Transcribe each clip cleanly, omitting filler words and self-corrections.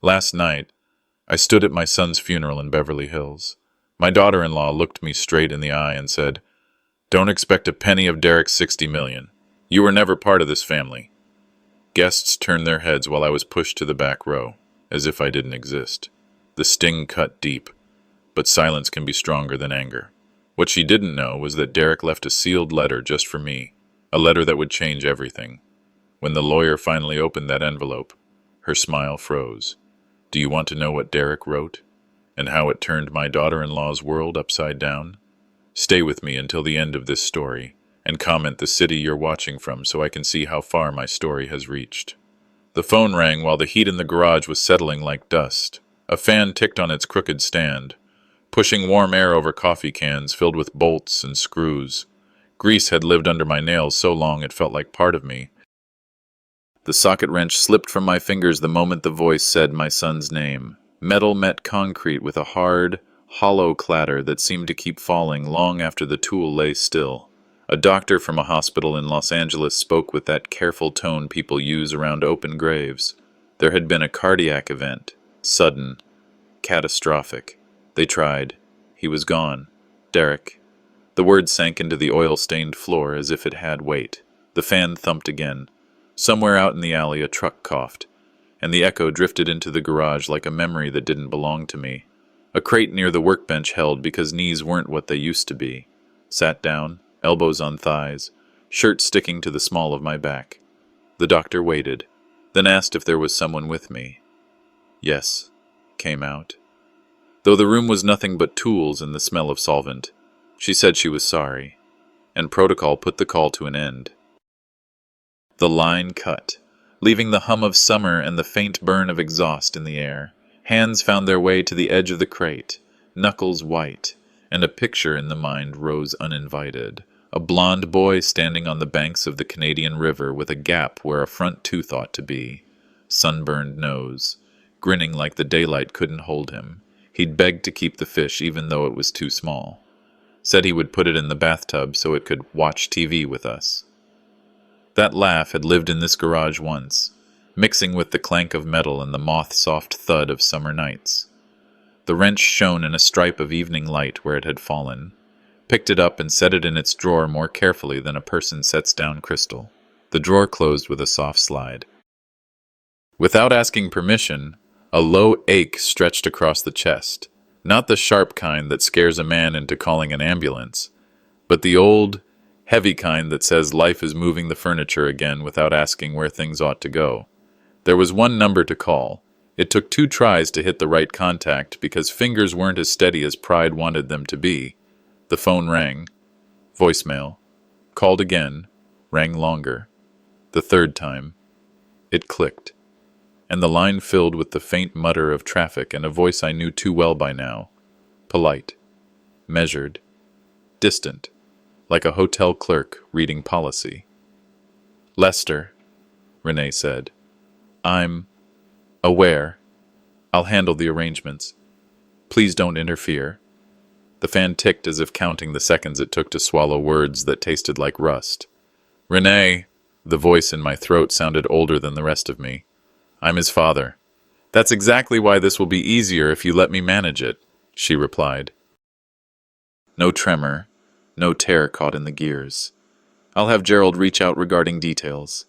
Last night, I stood at my son's funeral in Beverly Hills. My daughter-in-law looked me straight in the eye and said, "Don't expect a penny of Derek's 60 million. You were never part of this family." Guests turned their heads while I was pushed to the back row, as if I didn't exist. The sting cut deep, but silence can be stronger than anger. What she didn't know was that Derek left a sealed letter just for me, a letter that would change everything. When the lawyer finally opened that envelope, her smile froze. Do you want to know what Derek wrote? And how it turned my daughter-in-law's world upside down? Stay with me until the end of this story, and comment the city you're watching from so I can see how far my story has reached. The phone rang while the heat in the garage was settling like dust. A fan ticked on its crooked stand, pushing warm air over coffee cans filled with bolts and screws. Grease had lived under my nails so long it felt like part of me. The socket wrench slipped from my fingers the moment the voice said my son's name. Metal met concrete with a hard, hollow clatter that seemed to keep falling long after the tool lay still. A doctor from a hospital in Los Angeles spoke with that careful tone people use around open graves. There had been a cardiac event, sudden, catastrophic. They tried. He was gone. Derek. The word sank into the oil-stained floor as if it had weight. The fan thumped again. Somewhere out in the alley a truck coughed, and the echo drifted into the garage like a memory that didn't belong to me. A crate near the workbench held because knees weren't what they used to be. Sat down, elbows on thighs, shirt sticking to the small of my back. The doctor waited, then asked if there was someone with me. Yes, came out. Though the room was nothing but tools and the smell of solvent, she said she was sorry, and protocol put the call to an end. The line cut, leaving the hum of summer and the faint burn of exhaust in the air. Hands found their way to the edge of the crate, knuckles white, and a picture in the mind rose uninvited. A blond boy standing on the banks of the Canadian River with a gap where a front tooth ought to be. Sunburned nose, grinning like the daylight couldn't hold him. He'd begged to keep the fish even though it was too small. Said he would put it in the bathtub so it could watch TV with us. That laugh had lived in this garage once, mixing with the clank of metal and the moth-soft thud of summer nights. The wrench shone in a stripe of evening light where it had fallen, picked it up and set it in its drawer more carefully than a person sets down crystal. The drawer closed with a soft slide. Without asking permission, a low ache stretched across the chest, not the sharp kind that scares a man into calling an ambulance, but the old, heavy kind that says life is moving the furniture again without asking where things ought to go. There was one number to call. It took 2 tries to hit the right contact because fingers weren't as steady as pride wanted them to be. The phone rang. Voicemail. Called again. Rang longer. The 3rd time. It clicked. And the line filled with the faint mutter of traffic and a voice I knew too well by now. Polite. Measured. Distant. Like a hotel clerk reading policy. "Lester," Renee said. "I'm aware. I'll handle the arrangements. Please don't interfere." The fan ticked as if counting the seconds it took to swallow words that tasted like rust. "Renee," the voice in my throat sounded older than the rest of me. "I'm his father. That's exactly why this will be easier if you let me manage it," she replied. No tremor. No tear caught in the gears. "I'll have Gerald reach out regarding details."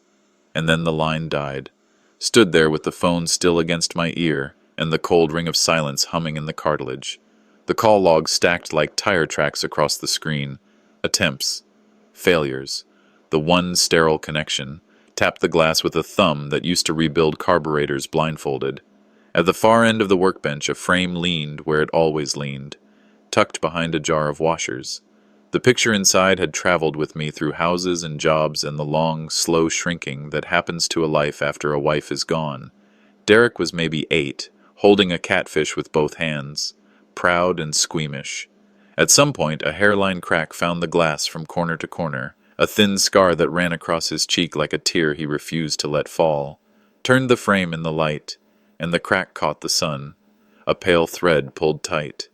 And then the line died. Stood there with the phone still against my ear and the cold ring of silence humming in the cartilage. The call log stacked like tire tracks across the screen. Attempts. Failures. The one sterile connection. Tapped the glass with a thumb that used to rebuild carburetors blindfolded. At the far end of the workbench a frame leaned where it always leaned, tucked behind a jar of washers. The picture inside had traveled with me through houses and jobs and the long, slow shrinking that happens to a life after a wife is gone. Derek was maybe 8, holding a catfish with both hands, proud and squeamish. At some point, a hairline crack found the glass from corner to corner, a thin scar that ran across his cheek like a tear he refused to let fall. Turned the frame in the light, and the crack caught the sun. A pale thread pulled tight.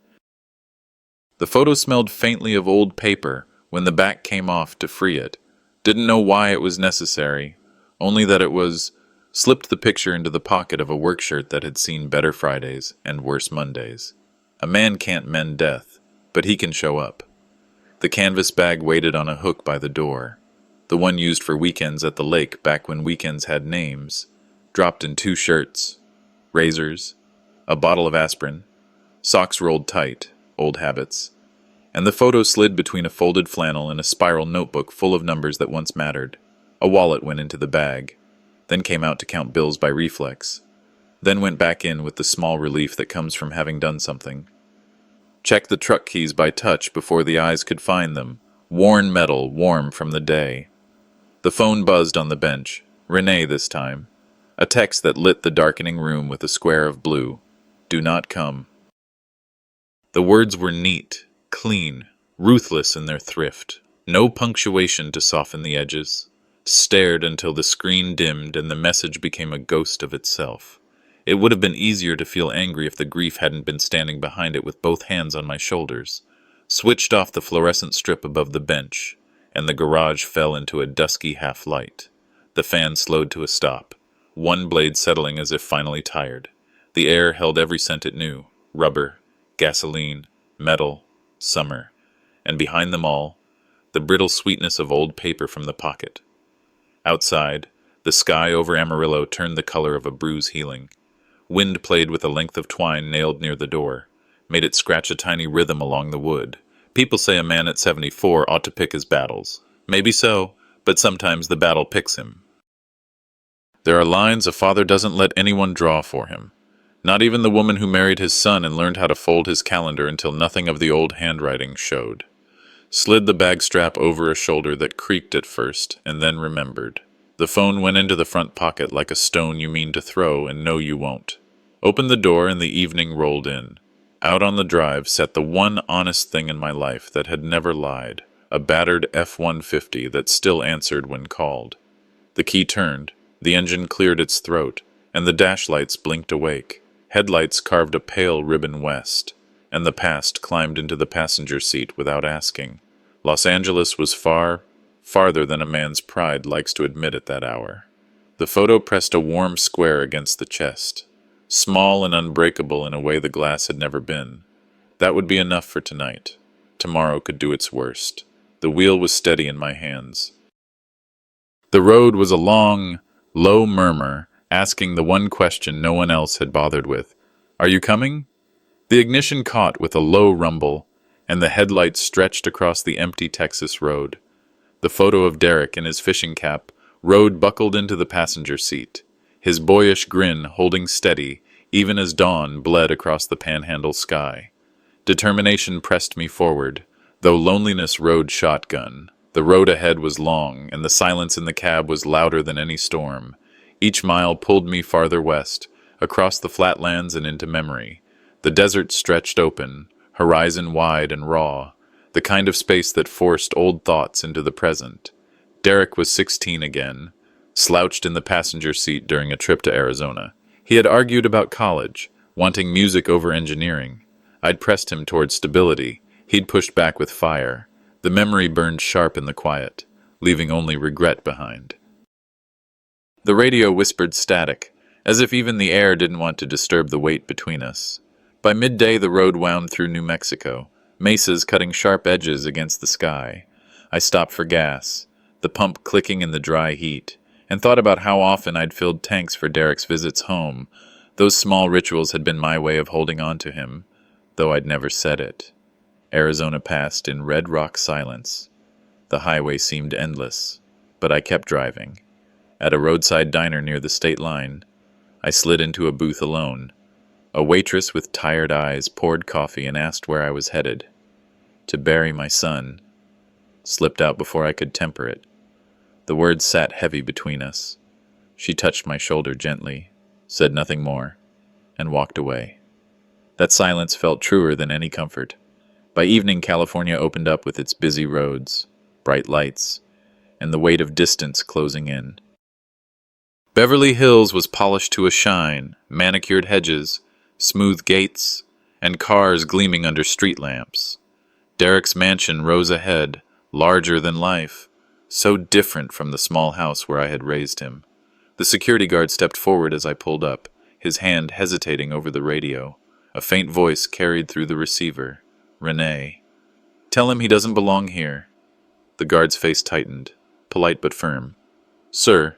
The photo smelled faintly of old paper when the back came off to free it. Didn't know why it was necessary, only that it was slipped the picture into the pocket of a work shirt that had seen better Fridays and worse Mondays. A man can't mend death, but he can show up. The canvas bag waited on a hook by the door, the one used for weekends at the lake back when weekends had names, dropped in 2 shirts, razors, a bottle of aspirin, socks rolled tight, old habits, and the photo slid between a folded flannel and a spiral notebook full of numbers that once mattered. A wallet went into the bag, then came out to count bills by reflex, then went back in with the small relief that comes from having done something. Checked the truck keys by touch before the eyes could find them, worn metal, warm from the day. The phone buzzed on the bench, Renee this time, a text that lit the darkening room with a square of blue. Do not come. The words were neat, clean, ruthless in their thrift, no punctuation to soften the edges. Stared until the screen dimmed and the message became a ghost of itself. It would have been easier to feel angry if the grief hadn't been standing behind it with both hands on my shoulders. Switched off the fluorescent strip above the bench, and the garage fell into a dusky half-light. The fan slowed to a stop, one blade settling as if finally tired. The air held every scent it knew: rubber, gasoline, metal, summer, and behind them all, the brittle sweetness of old paper from the pocket. Outside, the sky over Amarillo turned the color of a bruise healing. Wind played with a length of twine nailed near the door, made it scratch a tiny rhythm along the wood. People say a man at 74 ought to pick his battles. Maybe so, but sometimes the battle picks him. There are lines a father doesn't let anyone draw for him. Not even the woman who married his son and learned how to fold his calendar until nothing of the old handwriting showed. Slid the bag strap over a shoulder that creaked at first, and then remembered. The phone went into the front pocket like a stone you mean to throw and know you won't. Opened the door and the evening rolled in. Out on the drive sat the one honest thing in my life that had never lied, a battered F-150 that still answered when called. The key turned, the engine cleared its throat, and the dash lights blinked awake. Headlights carved a pale ribbon west, and the past climbed into the passenger seat without asking. Los Angeles was far, farther than a man's pride likes to admit at that hour. The photo pressed a warm square against the chest, small and unbreakable in a way the glass had never been. That would be enough for tonight. Tomorrow could do its worst. The wheel was steady in my hands. The road was a long, low murmur, asking the one question no one else had bothered with. Are you coming? The ignition caught with a low rumble, and the headlights stretched across the empty Texas road. The photo of Derek in his fishing cap rode buckled into the passenger seat, his boyish grin holding steady even as dawn bled across the panhandle sky. Determination pressed me forward, though loneliness rode shotgun. The road ahead was long, and the silence in the cab was louder than any storm. Each mile pulled me farther west, across the flatlands and into memory. The desert stretched open, horizon wide and raw, the kind of space that forced old thoughts into the present. Derek was 16 again, slouched in the passenger seat during a trip to Arizona. He had argued about college, wanting music over engineering. I'd pressed him toward stability. He'd pushed back with fire. The memory burned sharp in the quiet, leaving only regret behind. The radio whispered static, as if even the air didn't want to disturb the wait between us. By midday, the road wound through New Mexico, mesas cutting sharp edges against the sky. I stopped for gas, the pump clicking in the dry heat, and thought about how often I'd filled tanks for Derek's visits home. Those small rituals had been my way of holding on to him, though I'd never said it. Arizona passed in red rock silence. The highway seemed endless, but I kept driving. At a roadside diner near the state line, I slid into a booth alone. A waitress with tired eyes poured coffee and asked where I was headed. To bury my son. Slipped out before I could temper it. The words sat heavy between us. She touched my shoulder gently, said nothing more, and walked away. That silence felt truer than any comfort. By evening, California opened up with its busy roads, bright lights, and the weight of distance closing in. Beverly Hills was polished to a shine, manicured hedges, smooth gates, and cars gleaming under street lamps. Derek's mansion rose ahead, larger than life, so different from the small house where I had raised him. The security guard stepped forward as I pulled up, his hand hesitating over the radio. A faint voice carried through the receiver. Renee. Tell him he doesn't belong here. The guard's face tightened, polite but firm. Sir,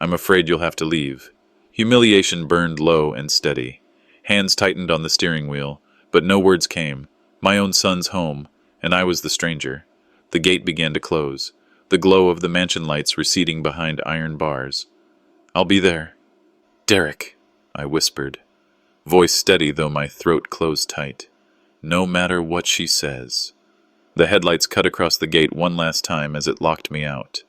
I'm afraid you'll have to leave. Humiliation burned low and steady. Hands tightened on the steering wheel, but no words came. My own son's home, and I was the stranger. The gate began to close, the glow of the mansion lights receding behind iron bars. I'll be there. Derek, I whispered, voice steady though my throat closed tight. No matter what she says. The headlights cut across the gate one last time as it locked me out.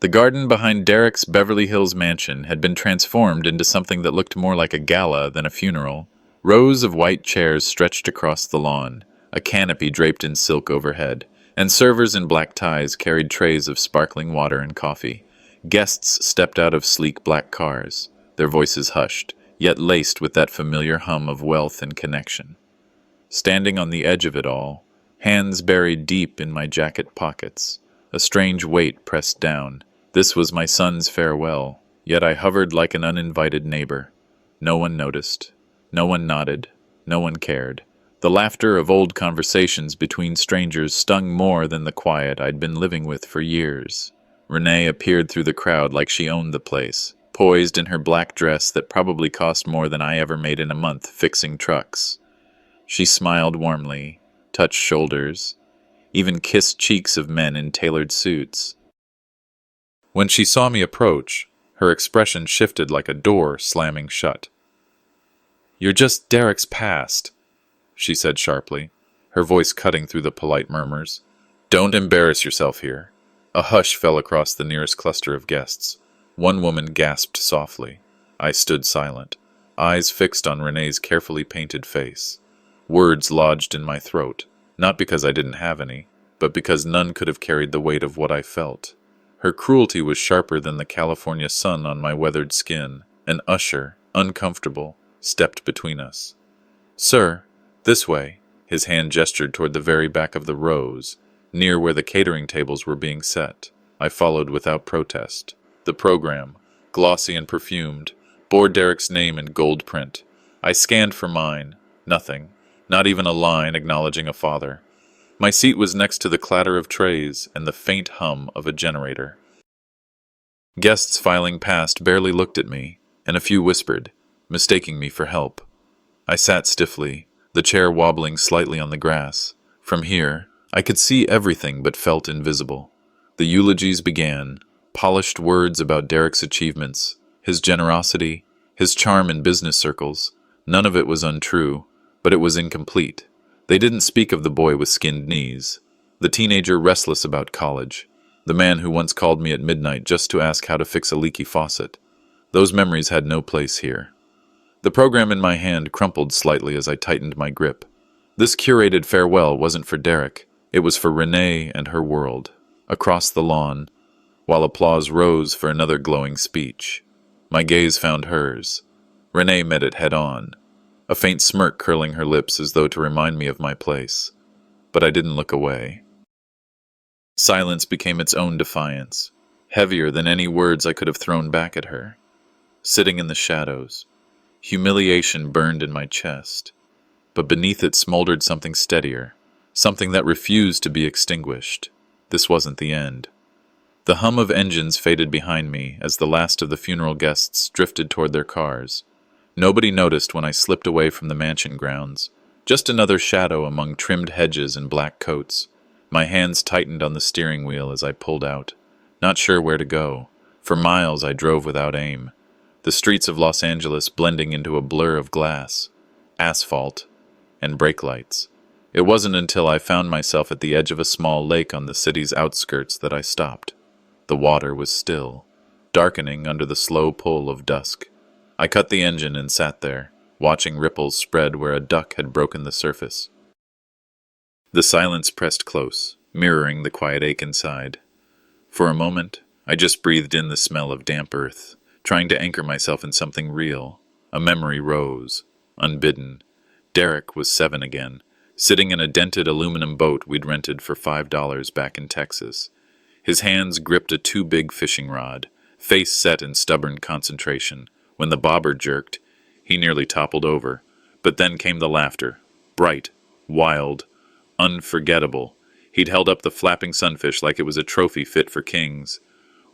The garden behind Derek's Beverly Hills mansion had been transformed into something that looked more like a gala than a funeral. Rows of white chairs stretched across the lawn, a canopy draped in silk overhead, and servers in black ties carried trays of sparkling water and coffee. Guests stepped out of sleek black cars, their voices hushed, yet laced with that familiar hum of wealth and connection. Standing on the edge of it all, hands buried deep in my jacket pockets, a strange weight pressed down. This was my son's farewell, yet I hovered like an uninvited neighbor. No one noticed. No one nodded. No one cared. The laughter of old conversations between strangers stung more than the quiet I'd been living with for years. Renee appeared through the crowd like she owned the place, poised in her black dress that probably cost more than I ever made in a month fixing trucks. She smiled warmly, touched shoulders, even kissed cheeks of men in tailored suits. When she saw me approach, her expression shifted like a door slamming shut. You're just Derek's past, she said sharply, her voice cutting through the polite murmurs. Don't embarrass yourself here. A hush fell across the nearest cluster of guests. One woman gasped softly. I stood silent, eyes fixed on Renee's carefully painted face. Words lodged in my throat, not because I didn't have any, but because none could have carried the weight of what I felt. Her cruelty was sharper than the California sun on my weathered skin. An usher, uncomfortable, stepped between us. Sir, this way. His hand gestured toward the very back of the rows, near where the catering tables were being set. I followed without protest. The program, glossy and perfumed, bore Derek's name in gold print. I scanned for mine. Nothing. Not even a line acknowledging a father. My seat was next to the clatter of trays and the faint hum of a generator. Guests filing past barely looked at me, and a few whispered, mistaking me for help. I sat stiffly, the chair wobbling slightly on the grass. From here, I could see everything but felt invisible. The eulogies began, polished words about Derek's achievements, his generosity, his charm in business circles. None of it was untrue, but it was incomplete. They didn't speak of the boy with skinned knees, the teenager restless about college, the man who once called me at midnight just to ask how to fix a leaky faucet. Those memories had no place here. The program in my hand crumpled slightly as I tightened my grip. This curated farewell wasn't for Derek. It was for Renee and her world. Across the lawn, while applause rose for another glowing speech, my gaze found hers. Renee met it head-on, a faint smirk curling her lips as though to remind me of my place. But I didn't look away. Silence became its own defiance, heavier than any words I could have thrown back at her. Sitting in the shadows, humiliation burned in my chest, but beneath it smoldered something steadier, something that refused to be extinguished. This wasn't the end. The hum of engines faded behind me as the last of the funeral guests drifted toward their cars. Nobody noticed when I slipped away from the mansion grounds, just another shadow among trimmed hedges and black coats. My hands tightened on the steering wheel as I pulled out, not sure where to go. For miles I drove without aim, the streets of Los Angeles blending into a blur of glass, asphalt, and brake lights. It wasn't until I found myself at the edge of a small lake on the city's outskirts that I stopped. The water was still, darkening under the slow pull of dusk. I cut the engine and sat there, watching ripples spread where a duck had broken the surface. The silence pressed close, mirroring the quiet ache inside. For a moment, I just breathed in the smell of damp earth, trying to anchor myself in something real. A memory rose, unbidden. Derek was 7 again, sitting in a dented aluminum boat we'd rented for $5 back in Texas. His hands gripped a too-big fishing rod, face set in stubborn concentration. When the bobber jerked, he nearly toppled over. But then came the laughter. Bright, wild, unforgettable. He'd held up the flapping sunfish like it was a trophy fit for kings.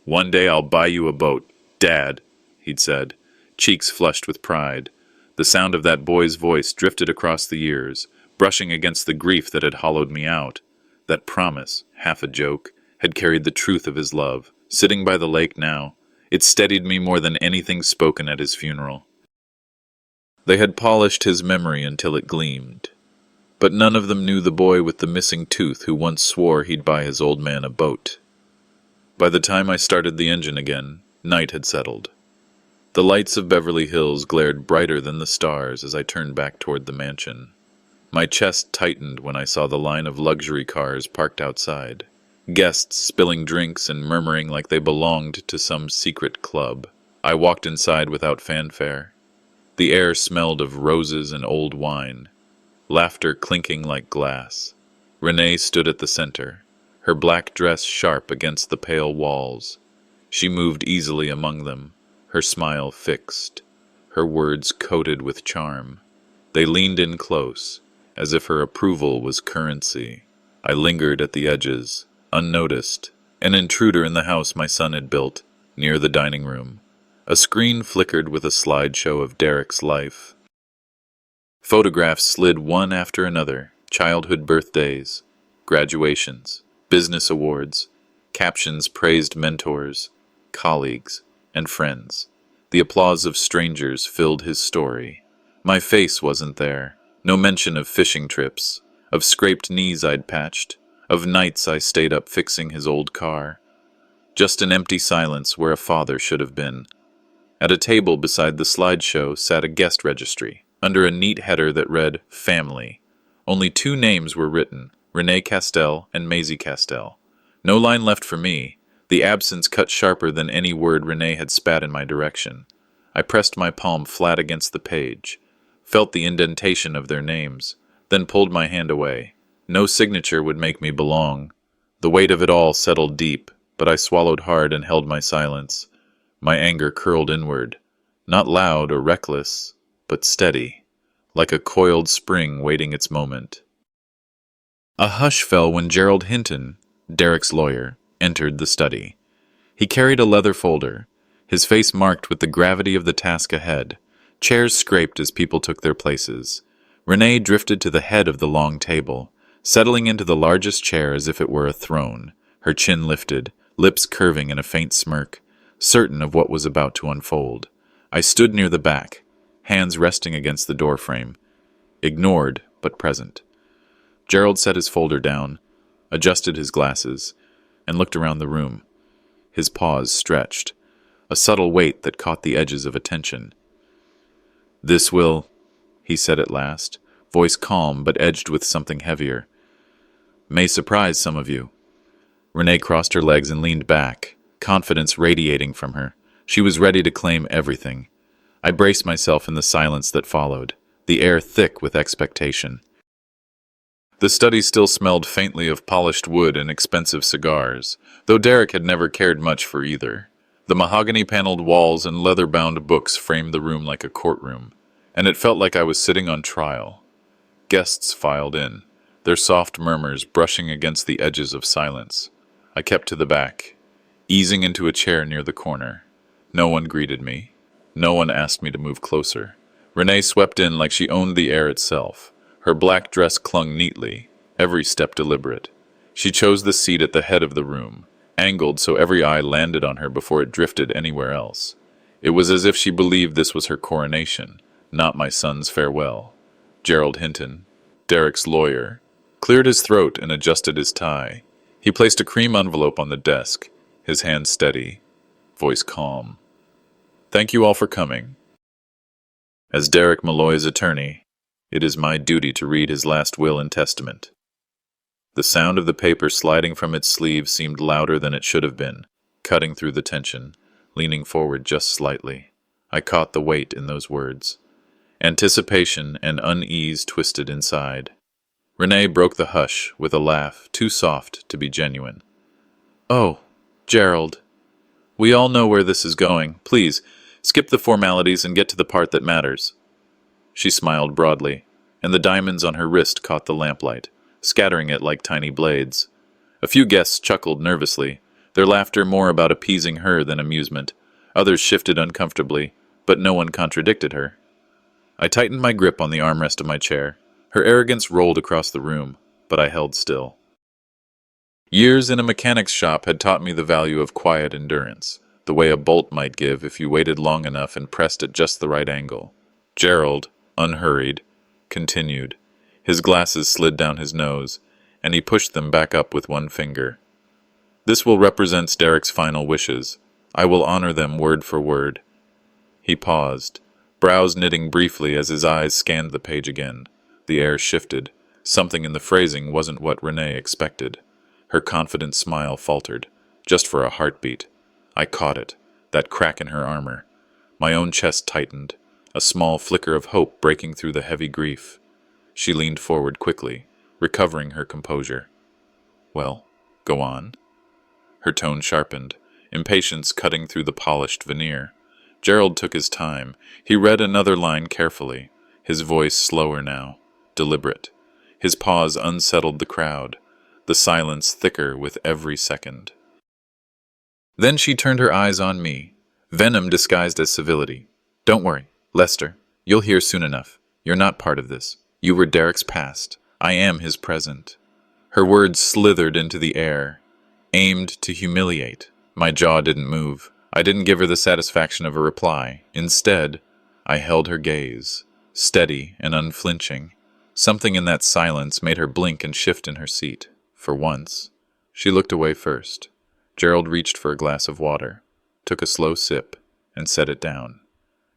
"One day I'll buy you a boat, Dad," he'd said, cheeks flushed with pride. The sound of that boy's voice drifted across the years, brushing against the grief that had hollowed me out. That promise, half a joke, had carried the truth of his love. Sitting by the lake now, it steadied me more than anything spoken at his funeral. They had polished his memory until it gleamed, but none of them knew the boy with the missing tooth who once swore he'd buy his old man a boat. By the time I started the engine again, night had settled. The lights of Beverly Hills glared brighter than the stars as I turned back toward the mansion. My chest tightened when I saw the line of luxury cars parked outside, guests spilling drinks and murmuring like they belonged to some secret club. I walked inside without fanfare. The air smelled of roses and old wine, laughter clinking like glass. Renee stood at the center, her black dress sharp against the pale walls. She moved easily among them, her smile fixed, her words coated with charm. They leaned in close, as if her approval was currency. I lingered at the edges, unnoticed, an intruder in the house my son had built, near the dining room. A screen flickered with a slideshow of Derek's life. Photographs slid one after another, childhood birthdays, graduations, business awards. Captions praised mentors, colleagues, and friends. The applause of strangers filled his story. My face wasn't there. No mention of fishing trips, of scraped knees I'd patched, of nights I stayed up fixing his old car. Just an empty silence where a father should have been. At a table beside the slideshow sat a guest registry, under a neat header that read, "Family." Only 2 names were written, Renee Castell and Maisie Castell. No line left for me, the absence cut sharper than any word Renee had spat in my direction. I pressed my palm flat against the page, felt the indentation of their names, then pulled my hand away. No signature would make me belong. The weight of it all settled deep, but I swallowed hard and held my silence. My anger curled inward, not loud or reckless, but steady, like a coiled spring waiting its moment. A hush fell when Gerald Hinton, Derek's lawyer, entered the study. He carried a leather folder, his face marked with the gravity of the task ahead. Chairs scraped as people took their places. Renee drifted to the head of the long table, settling into the largest chair as if it were a throne, her chin lifted, lips curving in a faint smirk, certain of what was about to unfold. I stood near the back, hands resting against the doorframe, ignored but present. Gerald set his folder down, adjusted his glasses, and looked around the room. His paws stretched, a subtle weight that caught the edges of attention. "This will," he said at last, voice calm but edged with something heavier, "may surprise some of you." Renee crossed her legs and leaned back, confidence radiating from her. She was ready to claim everything. I braced myself in the silence that followed, the air thick with expectation. The study still smelled faintly of polished wood and expensive cigars, though Derek had never cared much for either. The mahogany-paneled walls and leather-bound books framed the room like a courtroom, and it felt like I was sitting on trial. Guests filed in, their soft murmurs brushing against the edges of silence. I kept to the back, easing into a chair near the corner. No one greeted me. No one asked me to move closer. Renee swept in like she owned the air itself. Her black dress clung neatly, every step deliberate. She chose the seat at the head of the room, angled so every eye landed on her before it drifted anywhere else. It was as if she believed this was her coronation, not my son's farewell. Gerald Hinton, Derek's lawyer, cleared his throat and adjusted his tie. He placed a cream envelope on the desk, his hand steady, voice calm. "Thank you all for coming. As Derek Malloy's attorney, it is my duty to read his last will and testament." The sound of the paper sliding from its sleeve seemed louder than it should have been, cutting through the tension, leaning forward just slightly. I caught the weight in those words. Anticipation and unease twisted inside. Renee broke the hush with a laugh too soft to be genuine. "Oh, Gerald, We all know where this is going. Please, skip the formalities and get to the part that matters. She smiled broadly, and the diamonds on her wrist caught the lamplight, scattering it like tiny blades. A few guests chuckled nervously, their laughter more about appeasing her than amusement. Others shifted uncomfortably, but no one contradicted her. I tightened my grip on the armrest of my chair. Her arrogance rolled across the room, but I held still. Years in a mechanic's shop had taught me the value of quiet endurance, the way a bolt might give if you waited long enough and pressed at just the right angle. Gerald, unhurried, continued. His glasses slid down his nose, and he pushed them back up with one finger. This will represent Derek's final wishes. I will honor them word for word. He paused, brows knitting briefly as his eyes scanned the page again. The air shifted. Something in the phrasing wasn't what Renee expected. Her confident smile faltered, just for a heartbeat. I caught it, that crack in her armor. My own chest tightened, a small flicker of hope breaking through the heavy grief. She leaned forward quickly, recovering her composure. Well, go on. Her tone sharpened, impatience cutting through the polished veneer. Gerald took his time. He read another line carefully, his voice slower now, deliberate. His pause unsettled the crowd, the silence thicker with every second. Then she turned her eyes on me, venom disguised as civility. Don't worry, Lester. You'll hear soon enough. You're not part of this. You were Derek's past. I am his present. Her words slithered into the air, aimed to humiliate. My jaw didn't move. I didn't give her the satisfaction of a reply. Instead, I held her gaze, steady and unflinching. Something in that silence made her blink and shift in her seat. For once, she looked away first. Gerald reached for a glass of water, took a slow sip, and set it down.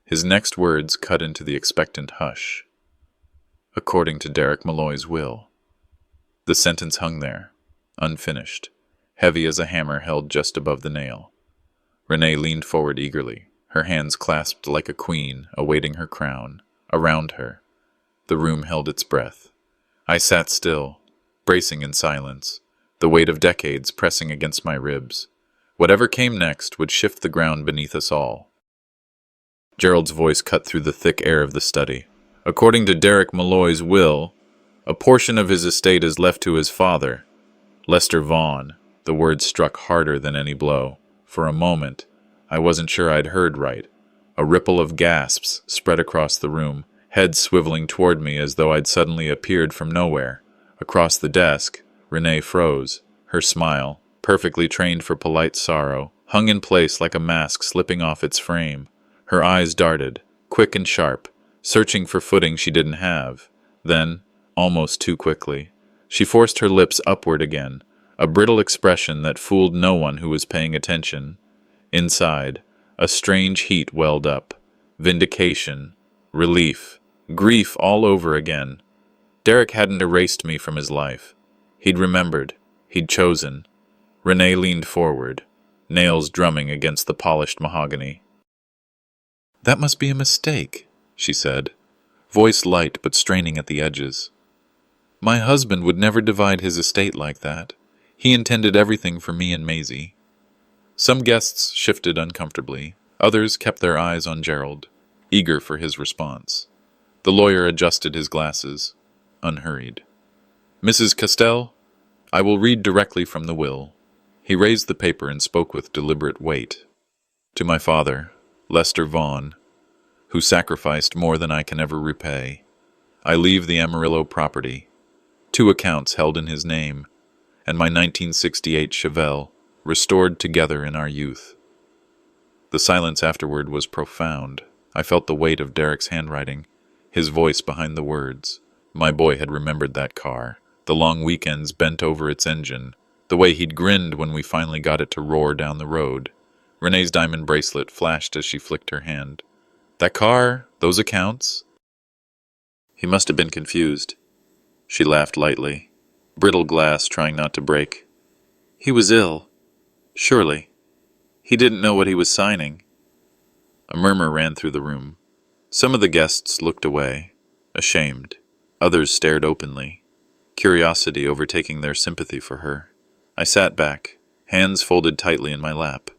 His next words cut into the expectant hush. According to Derek Malloy's will. The sentence hung there, unfinished, heavy as a hammer held just above the nail. Renee leaned forward eagerly, her hands clasped like a queen awaiting her crown. Around her, the room held its breath. I sat still, bracing in silence, the weight of decades pressing against my ribs. Whatever came next would shift the ground beneath us all. Gerald's voice cut through the thick air of the study. According to Derek Malloy's will, a portion of his estate is left to his father, Lester Vaughn. The words struck harder than any blow. For a moment, I wasn't sure I'd heard right. A ripple of gasps spread across the room, heads swiveling toward me as though I'd suddenly appeared from nowhere. Across the desk, Renee froze. Her smile, perfectly trained for polite sorrow, hung in place like a mask slipping off its frame. Her eyes darted, quick and sharp, searching for footing she didn't have. Then, almost too quickly, she forced her lips upward again, a brittle expression that fooled no one who was paying attention. Inside, a strange heat welled up. Vindication, relief, grief all over again. Derek hadn't erased me from his life. He'd remembered. He'd chosen. Renee leaned forward, nails drumming against the polished mahogany. That must be a mistake, she said, voice light but straining at the edges. My husband would never divide his estate like that. He intended everything for me and Maisie. Some guests shifted uncomfortably. Others kept their eyes on Gerald, eager for his response. The lawyer adjusted his glasses, unhurried. Mrs. Castell, I will read directly from the will. He raised the paper and spoke with deliberate weight. To my father, Lester Vaughn, who sacrificed more than I can ever repay, I leave the Amarillo property, 2 accounts held in his name, and my 1968 Chevelle, restored together in our youth. The silence afterward was profound. I felt the weight of Derek's handwriting, his voice behind the words. My boy had remembered that car, the long weekends bent over its engine, the way he'd grinned when we finally got it to roar down the road. Renee's diamond bracelet flashed as she flicked her hand. That car, those accounts? He must have been confused. She laughed lightly, brittle glass trying not to break. He was ill. Surely. He didn't know what he was signing. A murmur ran through the room. Some of the guests looked away, ashamed. Others stared openly, curiosity overtaking their sympathy for her. I sat back, hands folded tightly in my lap.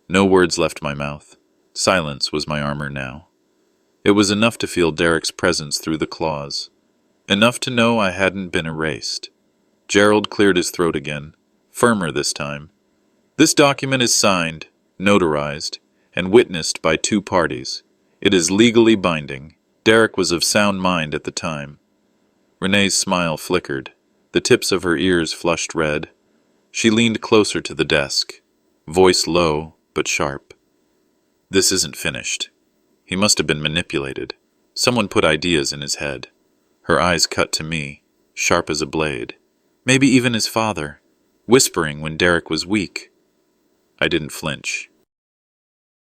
No words left my mouth. Silence was my armor now. It was enough to feel Derek's presence through the claws. Enough to know I hadn't been erased. Gerald cleared his throat again, firmer this time. This document is signed, notarized, and witnessed by two parties. It is legally binding. Derek was of sound mind at the time. Renee's smile flickered. The tips of her ears flushed red. She leaned closer to the desk, voice low but sharp. This isn't finished. He must have been manipulated. Someone put ideas in his head. Her eyes cut to me, sharp as a blade. Maybe even his father, whispering when Derek was weak. I didn't flinch.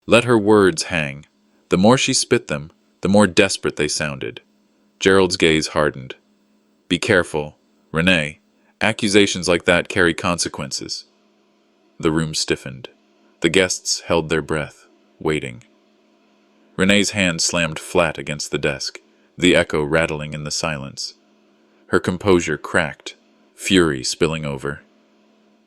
Let her words hang. The more she spit them, the more desperate they sounded. Gerald's gaze hardened. Be careful, Renee. Accusations like that carry consequences. The room stiffened. The guests held their breath, waiting. Renee's hand slammed flat against the desk, the echo rattling in the silence. Her composure cracked, fury spilling over.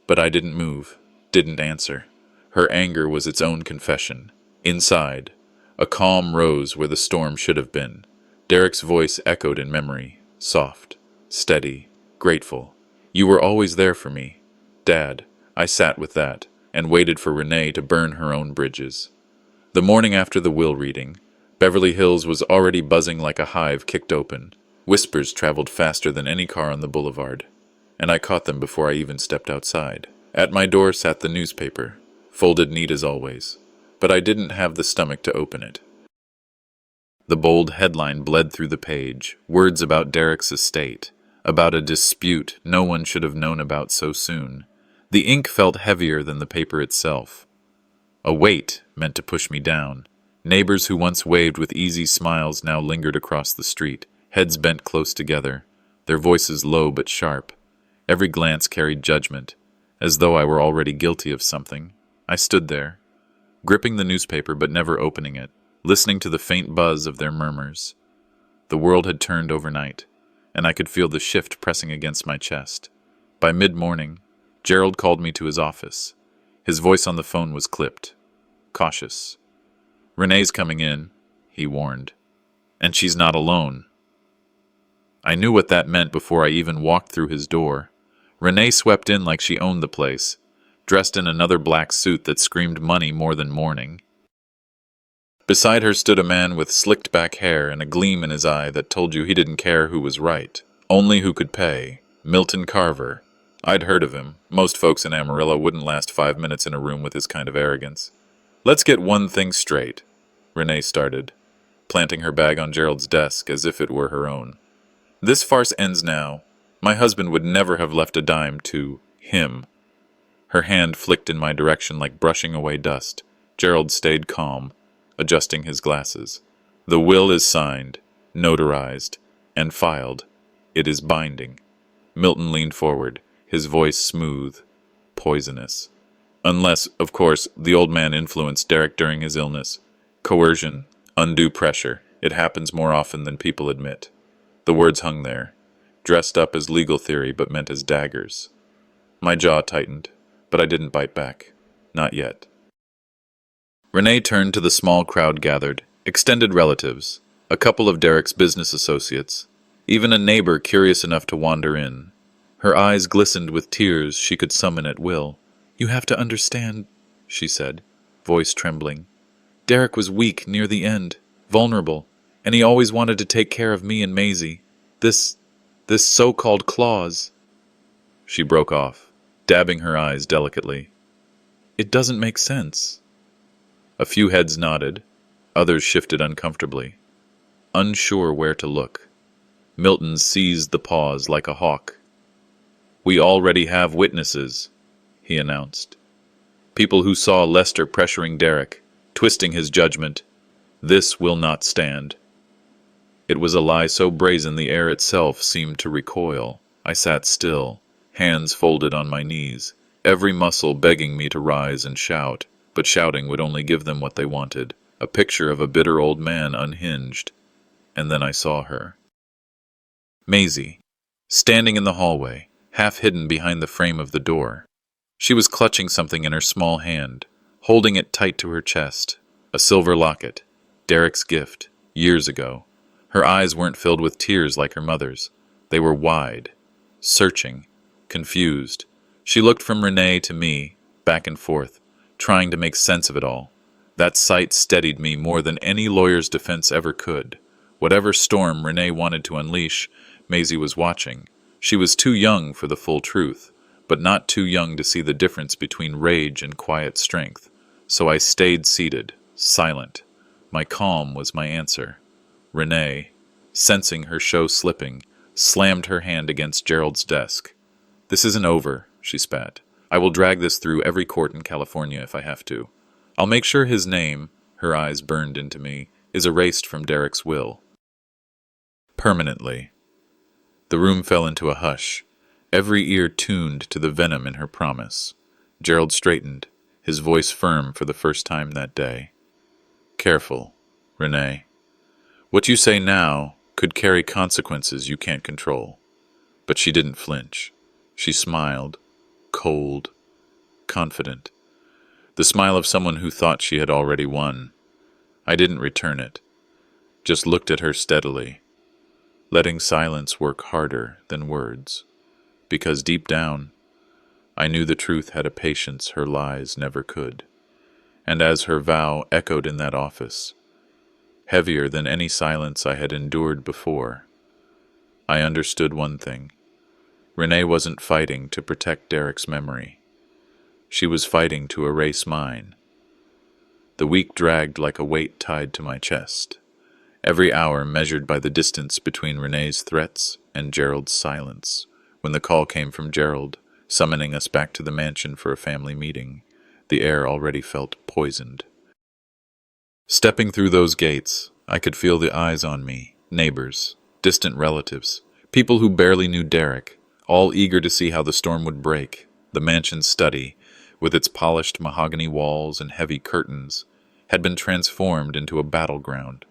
But I didn't move, didn't answer. Her anger was its own confession. Inside, a calm rose where the storm should have been. Derek's voice echoed in memory, soft, steady, grateful. You were always there for me, Dad. I sat with that, and waited for Renee to burn her own bridges. The morning after the will reading, Beverly Hills was already buzzing like a hive kicked open. Whispers traveled faster than any car on the boulevard, and I caught them before I even stepped outside. At my door sat the newspaper, folded neat as always, but I didn't have the stomach to open it. The bold headline bled through the page, words about Derek's estate, about a dispute no one should have known about so soon. The ink felt heavier than the paper itself. A weight meant to push me down. Neighbors who once waved with easy smiles now lingered across the street, heads bent close together, their voices low but sharp. Every glance carried judgment, as though I were already guilty of something. I stood there, gripping the newspaper but never opening it, listening to the faint buzz of their murmurs. The world had turned overnight, and I could feel the shift pressing against my chest. By mid-morning, Gerald called me to his office. His voice on the phone was clipped, cautious. Renee's coming in, he warned. And she's not alone. I knew what that meant before I even walked through his door. Renee swept in like she owned the place, dressed in another black suit that screamed money more than mourning. Beside her stood a man with slicked back hair and a gleam in his eye that told you he didn't care who was right, only who could pay. Milton Carver. I'd heard of him. Most folks in Amarillo wouldn't last 5 minutes in a room with his kind of arrogance. Let's get one thing straight, Renee started, planting her bag on Gerald's desk as if it were her own. This farce ends now. My husband would never have left a dime to him. Her hand flicked in my direction like brushing away dust. Gerald stayed calm, adjusting his glasses. The will is signed, notarized, and filed. It is binding. Milton leaned forward, his voice smooth, poisonous. Unless, of course, the old man influenced Derek during his illness. Coercion, undue pressure. It happens more often than people admit. The words hung there, dressed up as legal theory but meant as daggers. My jaw tightened, but I didn't bite back. Not yet. Renee turned to the small crowd gathered, extended relatives, a couple of Derek's business associates, even a neighbor curious enough to wander in. Her eyes glistened with tears she could summon at will. You have to understand, she said, voice trembling. Derek was weak near the end, vulnerable, and he always wanted to take care of me and Maisie. This so-called clause. She broke off, dabbing her eyes delicately. It doesn't make sense. A few heads nodded, others shifted uncomfortably, unsure where to look. Milton seized the pause like a hawk. We already have witnesses, he announced. People who saw Lester pressuring Derek, twisting his judgment. This will not stand. It was a lie so brazen the air itself seemed to recoil. I sat still, hands folded on my knees, every muscle begging me to rise and shout, but shouting would only give them what they wanted, a picture of a bitter old man unhinged. And then I saw her. Maisie, standing in the hallway, half hidden behind the frame of the door. She was clutching something in her small hand, holding it tight to her chest, a silver locket, Derek's gift, years ago. Her eyes weren't filled with tears like her mother's. They were wide, searching, confused. She looked from Renee to me, back and forth, trying to make sense of it all. That sight steadied me more than any lawyer's defense ever could. Whatever storm Renee wanted to unleash, Maisie was watching. She was too young for the full truth, but not too young to see the difference between rage and quiet strength. So I stayed seated, silent. My calm was my answer. Renee, sensing her show slipping, slammed her hand against Gerald's desk. "This isn't over," she spat. "I will drag this through every court in California if I have to. I'll make sure his name," her eyes burned into me, "is erased from Derek's will. Permanently." The room fell into a hush, every ear tuned to the venom in her promise. Gerald straightened, his voice firm for the first time that day. "Careful, Renee. What you say now could carry consequences you can't control." But she didn't flinch. She smiled, cold, confident. The smile of someone who thought she had already won. I didn't return it, just looked at her steadily, letting silence work harder than words, because deep down, I knew the truth had a patience her lies never could. And as her vow echoed in that office, heavier than any silence I had endured before, I understood one thing. Renee wasn't fighting to protect Derek's memory. She was fighting to erase mine. The week dragged like a weight tied to my chest, every hour measured by the distance between Renee's threats and Gerald's silence. When the call came from Gerald, summoning us back to the mansion for a family meeting, the air already felt poisoned. Stepping through those gates, I could feel the eyes on me, neighbors, distant relatives, people who barely knew Derek, all eager to see how the storm would break. The mansion's study, with its polished mahogany walls and heavy curtains, had been transformed into a battleground.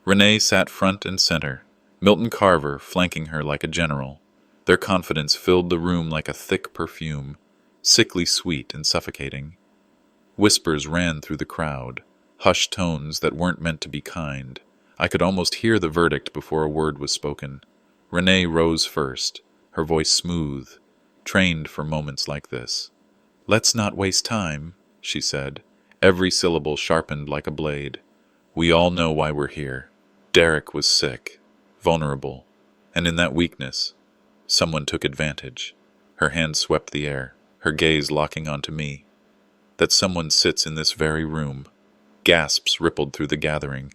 Renee sat front and center, Milton Carver flanking her like a general. Their confidence filled the room like a thick perfume, sickly sweet and suffocating. Whispers ran through the crowd, hushed tones that weren't meant to be kind. I could almost hear the verdict before a word was spoken. Renee rose first, her voice smooth, trained for moments like this. "Let's not waste time," she said, every syllable sharpened like a blade. "We all know why we're here." Derek was sick, vulnerable, and in that weakness, someone took advantage. Her hand swept the air, her gaze locking onto me. That someone sits in this very room. Gasps rippled through the gathering.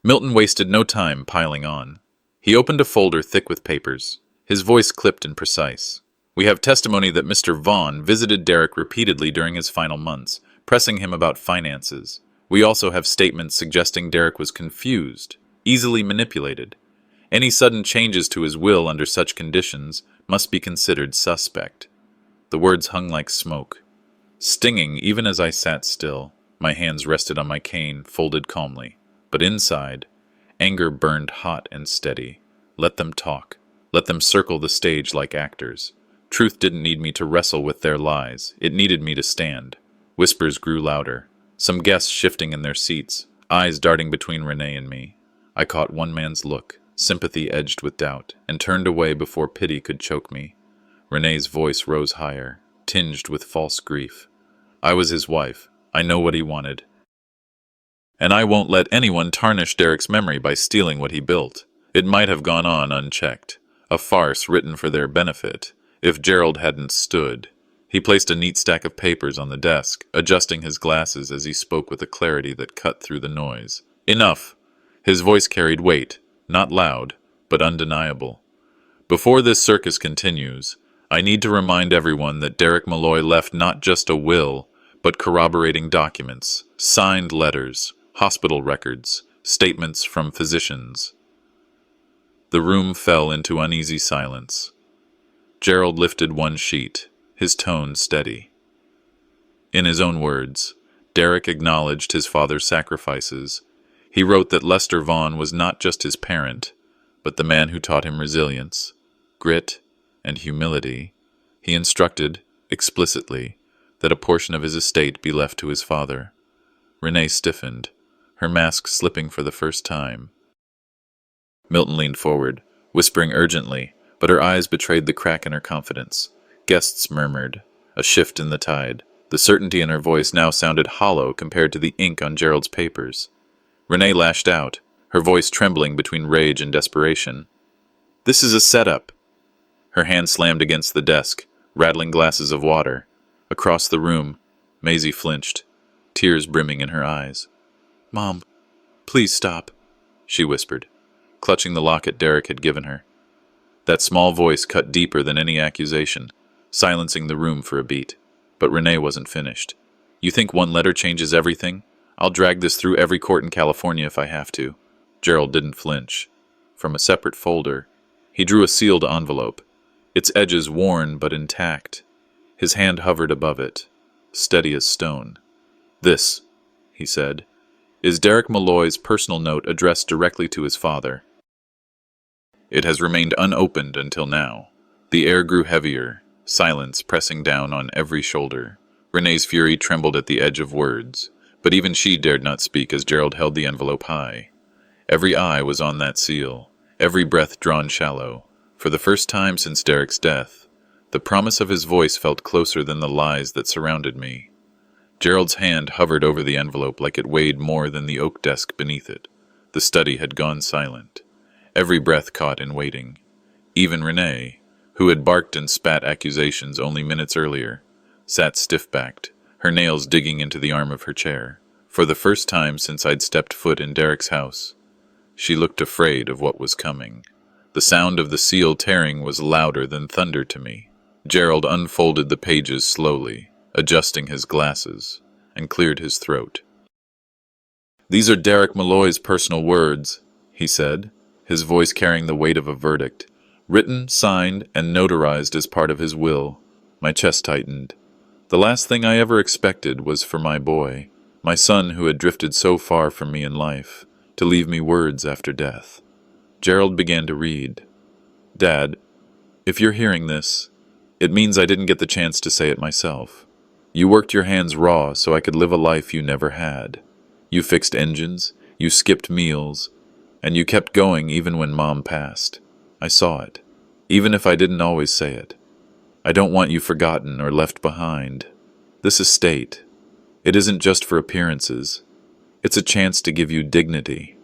Milton wasted no time piling on. He opened a folder thick with papers, his voice clipped and precise. "We have testimony that Mr. Vaughn visited Derek repeatedly during his final months, pressing him about finances. We also have statements suggesting Derek was confused, easily manipulated. Any sudden changes to his will under such conditions must be considered suspect." The words hung like smoke, stinging even as I sat still. My hands rested on my cane, folded calmly. But inside, anger burned hot and steady. Let them talk. Let them circle the stage like actors. Truth didn't need me to wrestle with their lies. It needed me to stand. Whispers grew louder, some guests shifting in their seats, eyes darting between Renee and me. I caught one man's look, sympathy edged with doubt, and turned away before pity could choke me. Renee's voice rose higher, tinged with false grief. "I was his wife. I know what he wanted. And I won't let anyone tarnish Derek's memory by stealing what he built. It might have gone on unchecked, a farce written for their benefit, if Gerald hadn't stood." He placed a neat stack of papers on the desk, adjusting his glasses as he spoke with a clarity that cut through the noise. "Enough." His voice carried weight, not loud, but undeniable. "Before this circus continues, I need to remind everyone that Derek Malloy left not just a will, but corroborating documents, signed letters, hospital records, statements from physicians." The room fell into uneasy silence. Gerald lifted one sheet, his tone steady. In his own words, Derek acknowledged his father's sacrifices. He wrote that Lester Vaughn was not just his parent, but the man who taught him resilience, grit, and humility. He instructed, explicitly, that a portion of his estate be left to his father. Renee stiffened, her mask slipping for the first time. Milton leaned forward, whispering urgently, but her eyes betrayed the crack in her confidence. Guests murmured, a shift in the tide. The certainty in her voice now sounded hollow compared to the ink on Gerald's papers. Renee lashed out, her voice trembling between rage and desperation. "This is a setup." Her hand slammed against the desk, rattling glasses of water. Across the room, Maisie flinched, tears brimming in her eyes. "Mom, please stop," she whispered, clutching the locket Derek had given her. That small voice cut deeper than any accusation, silencing the room for a beat. But Renee wasn't finished. "You think one letter changes everything? I'll drag this through every court in California if I have to." Gerald didn't flinch. From a separate folder, he drew a sealed envelope, its edges worn but intact. His hand hovered above it, steady as stone. "This," he said, "is Derek Malloy's personal note addressed directly to his father. It has remained unopened until now." The air grew heavier, silence pressing down on every shoulder. Renee's fury trembled at the edge of words, but even she dared not speak as Gerald held the envelope high. Every eye was on that seal, every breath drawn shallow. For the first time since Derek's death, the promise of his voice felt closer than the lies that surrounded me. Gerald's hand hovered over the envelope like it weighed more than the oak desk beneath it. The study had gone silent, every breath caught in waiting. Even Renee, who had barked and spat accusations only minutes earlier, sat stiff-backed, her nails digging into the arm of her chair. For the first time since I'd stepped foot in Derek's house, she looked afraid of what was coming. The sound of the seal tearing was louder than thunder to me. Gerald unfolded the pages slowly, adjusting his glasses, and cleared his throat. "These are Derek Malloy's personal words," he said, his voice carrying the weight of a verdict. "Written, signed, and notarized as part of his will." My chest tightened. The last thing I ever expected was for my boy, my son who had drifted so far from me in life, to leave me words after death. Gerald began to read. "Dad, if you're hearing this, it means I didn't get the chance to say it myself. You worked your hands raw so I could live a life you never had. You fixed engines, you skipped meals, and you kept going even when Mom passed. I saw it, even if I didn't always say it. I don't want you forgotten or left behind. This estate, it isn't just for appearances. It's a chance to give you dignity,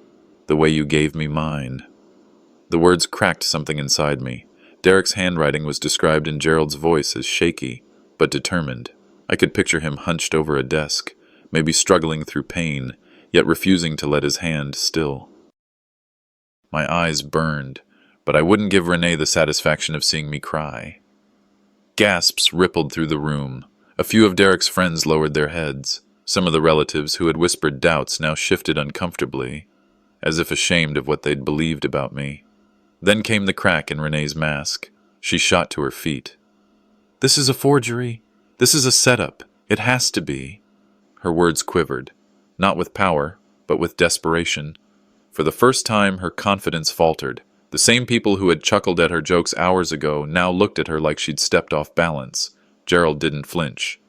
the way you gave me mine." The words cracked something inside me. Derek's handwriting was described in Gerald's voice as shaky, but determined. I could picture him hunched over a desk, maybe struggling through pain, yet refusing to let his hand still. My eyes burned, but I wouldn't give Renee the satisfaction of seeing me cry. Gasps rippled through the room. A few of Derek's friends lowered their heads. Some of the relatives who had whispered doubts now shifted uncomfortably, as if ashamed of what they'd believed about me. Then came the crack in Renee's mask. She shot to her feet. "This is a forgery. This is a setup. It has to be." Her words quivered, not with power, but with desperation. For the first time, her confidence faltered. The same people who had chuckled at her jokes hours ago now looked at her like she'd stepped off balance. Gerald didn't flinch.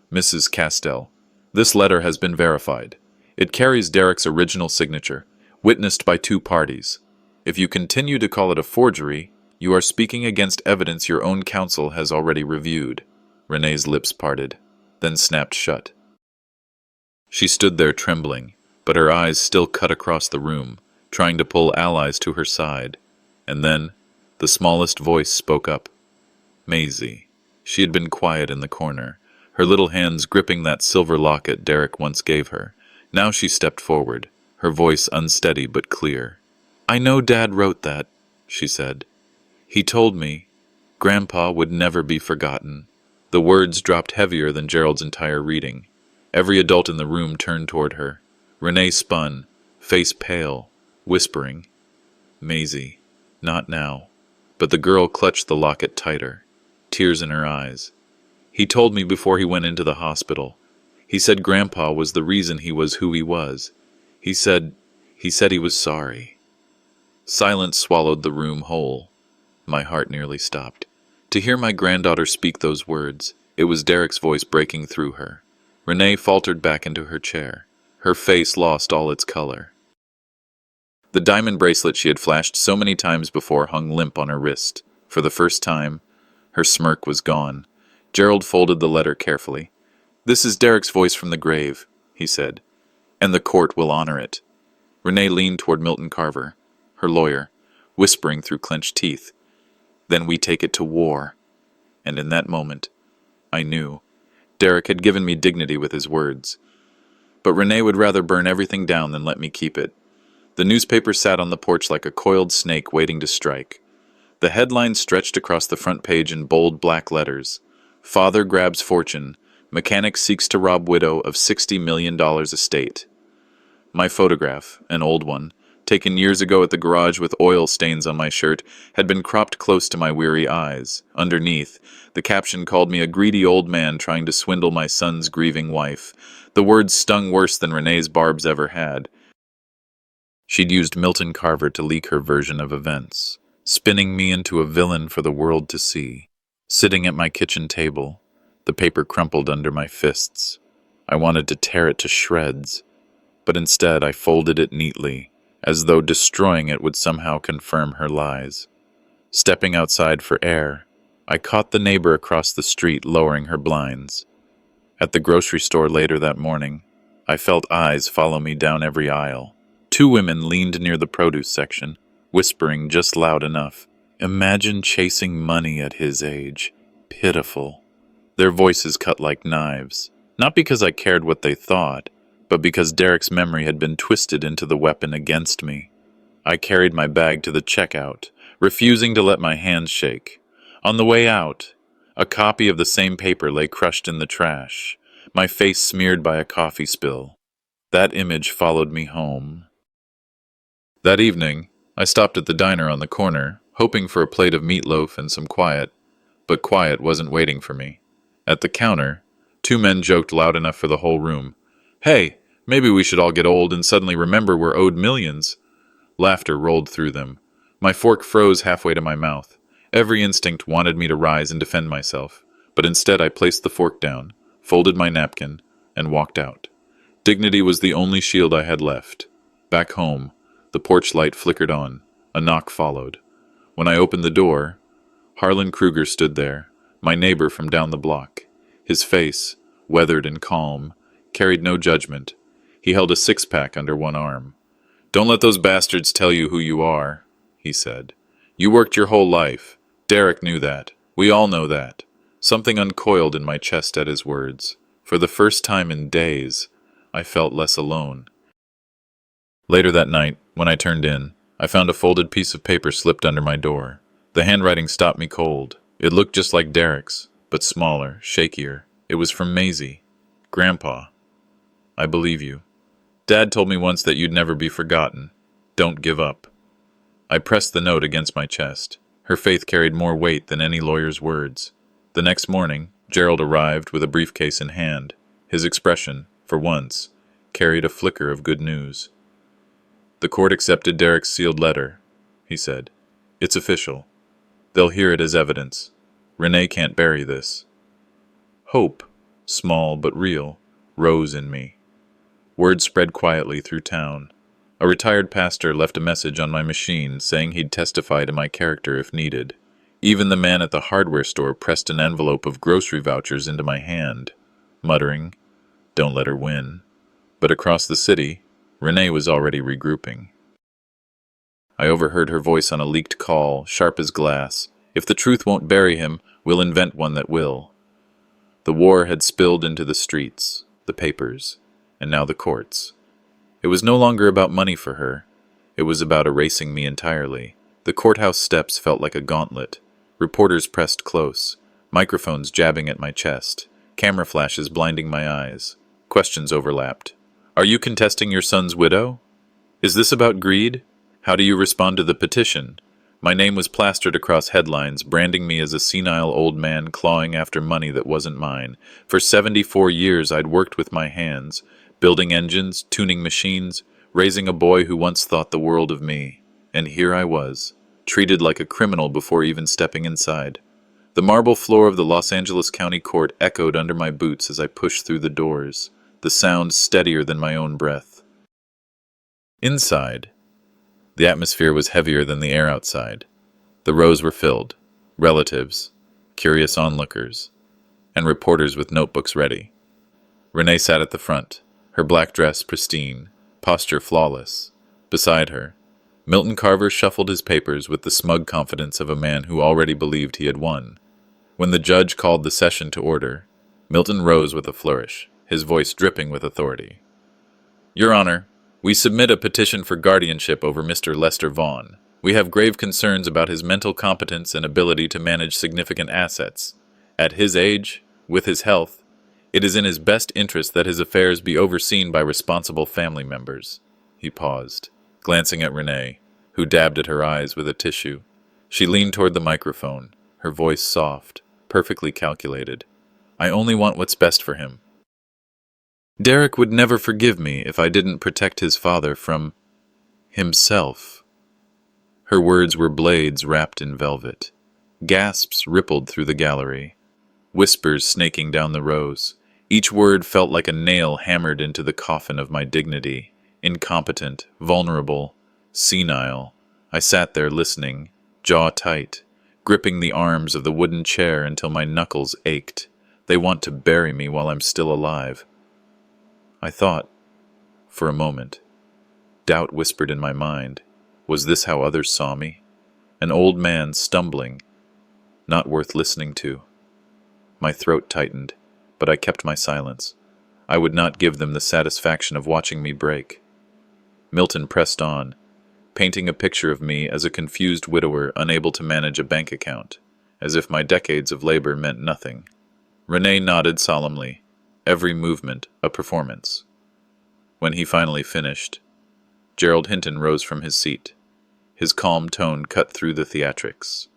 "Mrs. Castell, this letter has been verified. It carries Derek's original signature, witnessed by 2 parties. If you continue to call it a forgery, you are speaking against evidence your own counsel has already reviewed." Renee's lips parted, then snapped shut. She stood there trembling, but her eyes still cut across the room, trying to pull allies to her side. And then, the smallest voice spoke up. Maisie. She had been quiet in the corner, her little hands gripping that silver locket Derek once gave her. Now she stepped forward, her voice unsteady but clear. "I know Dad wrote that," she said. "He told me Grandpa would never be forgotten." The words dropped heavier than Gerald's entire reading. Every adult in the room turned toward her. Renee spun, face pale, whispering, "Maisie, not now." But the girl clutched the locket tighter, tears in her eyes. "He told me before he went into the hospital. He said Grandpa was the reason he was who he was. He said he was sorry." Silence swallowed the room whole. My heart nearly stopped. To hear my granddaughter speak those words, It was Derek's voice breaking through her. Renee faltered back into her chair. Her face lost all its color. The diamond bracelet she had flashed so many times before hung limp on her wrist. For the first time, her smirk was gone. Gerald folded the letter carefully. "This is Derek's voice from the grave," he said, "and the court will honor it." Renee leaned toward Milton Carver, her lawyer, whispering through clenched teeth, "Then we take it to war." And in that moment, I knew. Derek had given me dignity with his words. But Renee would rather burn everything down than let me keep it. The newspaper sat on the porch like a coiled snake waiting to strike. The headline stretched across the front page in bold black letters. "Father grabs fortune. Mechanic seeks to rob widow of $60 million estate." My photograph, an old one, taken years ago at the garage with oil stains on my shirt, had been cropped close to my weary eyes. Underneath, the caption called me a greedy old man trying to swindle my son's grieving wife. The words stung worse than Renee's barbs ever had. She'd used Milton Carver to leak her version of events, spinning me into a villain for the world to see. Sitting at my kitchen table, the paper crumpled under my fists. I wanted to tear it to shreds, but instead I folded it neatly, as though destroying it would somehow confirm her lies. Stepping outside for air, I caught the neighbor across the street lowering her blinds. At the grocery store later that morning, I felt eyes follow me down every aisle. 2 women leaned near the produce section, whispering just loud enough. "Imagine chasing money at his age. Pitiful." Their voices cut like knives, not because I cared what they thought, but because Derek's memory had been twisted into the weapon against me. I carried my bag to the checkout, refusing to let my hands shake. On the way out, a copy of the same paper lay crushed in the trash, my face smeared by a coffee spill. That image followed me home. That evening, I stopped at the diner on the corner, hoping for a plate of meatloaf and some quiet, but quiet wasn't waiting for me. At the counter, 2 men joked loud enough for the whole room. "Hey, maybe we should all get old and suddenly remember we're owed millions." Laughter rolled through them. My fork froze halfway to my mouth. Every instinct wanted me to rise and defend myself, but instead I placed the fork down, folded my napkin, and walked out. Dignity was the only shield I had left. Back home, the porch light flickered on. A knock followed. When I opened the door, Harlan Kruger stood there, my neighbor from down the block. His face, weathered and calm, carried no judgment. He held a 6-pack under one arm. "Don't let those bastards tell you who you are," he said. "You worked your whole life. Derek knew that. We all know that." Something uncoiled in my chest at his words. For the first time in days, I felt less alone. Later that night, when I turned in, I found a folded piece of paper slipped under my door. The handwriting stopped me cold. It looked just like Derek's, but smaller, shakier. It was from Maisie. "Grandpa, I believe you. Dad told me once that you'd never be forgotten. Don't give up." I pressed the note against my chest. Her faith carried more weight than any lawyer's words. The next morning, Gerald arrived with a briefcase in hand. His expression, for once, carried a flicker of good news. "The court accepted Derek's sealed letter," he said. "It's official. They'll hear it as evidence. Renee can't bury this." Hope, small but real, rose in me. Word spread quietly through town. A retired pastor left a message on my machine saying he'd testify to my character if needed. Even the man at the hardware store pressed an envelope of grocery vouchers into my hand, muttering, "Don't let her win." But across the city, Renee was already regrouping. I overheard her voice on a leaked call, sharp as glass. "If the truth won't bury him, we'll invent one that will." The war had spilled into the streets, the papers, and now the courts. It was no longer about money for her. It was about erasing me entirely. The courthouse steps felt like a gauntlet. Reporters pressed close, microphones jabbing at my chest, camera flashes blinding my eyes. Questions overlapped. "Are you contesting your son's widow? Is this about greed? How do you respond to the petition?" My name was plastered across headlines, branding me as a senile old man clawing after money that wasn't mine. For 74 years I'd worked with my hands, building engines, tuning machines, raising a boy who once thought the world of me. And here I was, treated like a criminal before even stepping inside. The marble floor of the Los Angeles County Court echoed under my boots as I pushed through the doors, the sound steadier than my own breath. Inside, the atmosphere was heavier than the air outside. The rows were filled, relatives, curious onlookers, and reporters with notebooks ready. Renee sat at the front, her black dress pristine, posture flawless. Beside her, Milton Carver shuffled his papers with the smug confidence of a man who already believed he had won. When the judge called the session to order, Milton rose with a flourish, his voice dripping with authority. Your Honor, we submit a petition for guardianship over Mr. Lester Vaughn. We have grave concerns about his mental competence and ability to manage significant assets. At his age, with his health, it is in his best interest that his affairs be overseen by responsible family members. He paused, glancing at Renee, who dabbed at her eyes with a tissue. She leaned toward the microphone, her voice soft, perfectly calculated. I only want what's best for him. Derek would never forgive me if I didn't protect his father from himself. Her words were blades wrapped in velvet. Gasps rippled through the gallery, whispers snaking down the rows. Each word felt like a nail hammered into the coffin of my dignity. Incompetent, vulnerable, senile. I sat there listening, jaw tight, gripping the arms of the wooden chair until my knuckles ached. They want to bury me while I'm still alive. I thought, for a moment. Doubt whispered in my mind. Was this how others saw me? An old man stumbling, not worth listening to. My throat tightened, but I kept my silence. I would not give them the satisfaction of watching me break. Milton pressed on, painting a picture of me as a confused widower unable to manage a bank account, as if my decades of labor meant nothing. Renee nodded solemnly, every movement a performance. When he finally finished, Gerald Hinton rose from his seat. His calm tone cut through the theatrics.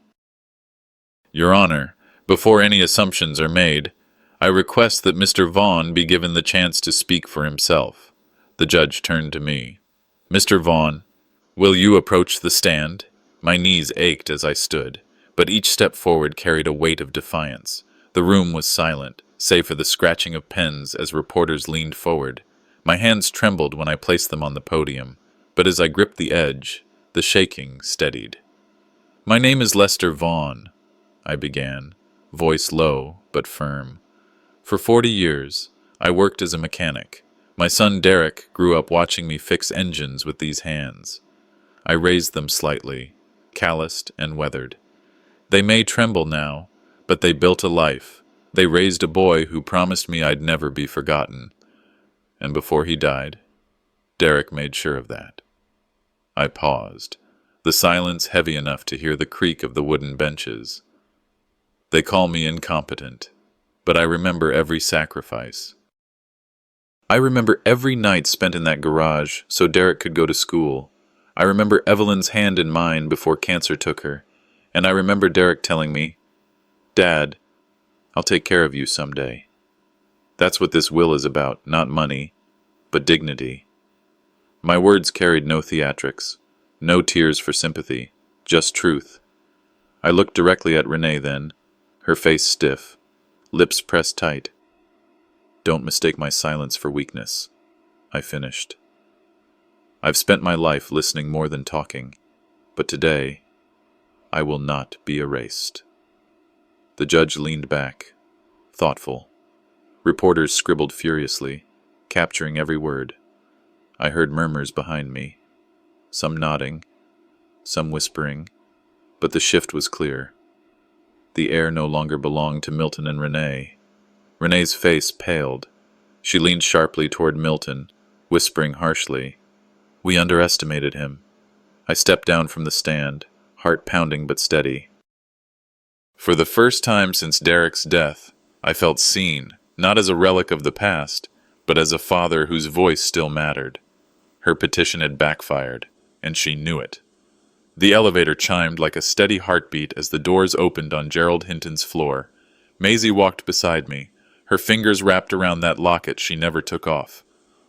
Your Honor, before any assumptions are made, I request that Mr. Vaughn be given the chance to speak for himself. The judge turned to me. Mr. Vaughn, will you approach the stand? My knees ached as I stood, but each step forward carried a weight of defiance. The room was silent, save for the scratching of pens as reporters leaned forward. My hands trembled when I placed them on the podium, but as I gripped the edge, the shaking steadied. My name is Lester Vaughn, I began, voice low but firm. For 40 years, I worked as a mechanic. My son Derek grew up watching me fix engines with these hands. I raised them slightly, calloused and weathered. They may tremble now, but they built a life. They raised a boy who promised me I'd never be forgotten. And before he died, Derek made sure of that. I paused, the silence heavy enough to hear the creak of the wooden benches. They call me incompetent, but I remember every sacrifice. I remember every night spent in that garage so Derek could go to school. I remember Evelyn's hand in mine before cancer took her, and I remember Derek telling me, Dad, I'll take care of you someday. That's what this will is about, not money, but dignity. My words carried no theatrics, no tears for sympathy, just truth. I looked directly at Renee then, her face stiff, lips pressed tight. Don't mistake my silence for weakness, I finished. I've spent my life listening more than talking, but today, I will not be erased. The judge leaned back, thoughtful. Reporters scribbled furiously, capturing every word. I heard murmurs behind me, some nodding, some whispering, but the shift was clear. The air no longer belonged to Milton and Renee. Renee's face paled. She leaned sharply toward Milton, whispering harshly. We underestimated him. I stepped down from the stand, heart pounding but steady. For the first time since Derek's death, I felt seen, not as a relic of the past, but as a father whose voice still mattered. Her petition had backfired, and she knew it. The elevator chimed like a steady heartbeat as the doors opened on Gerald Hinton's floor. Maisie walked beside me, her fingers wrapped around that locket she never took off.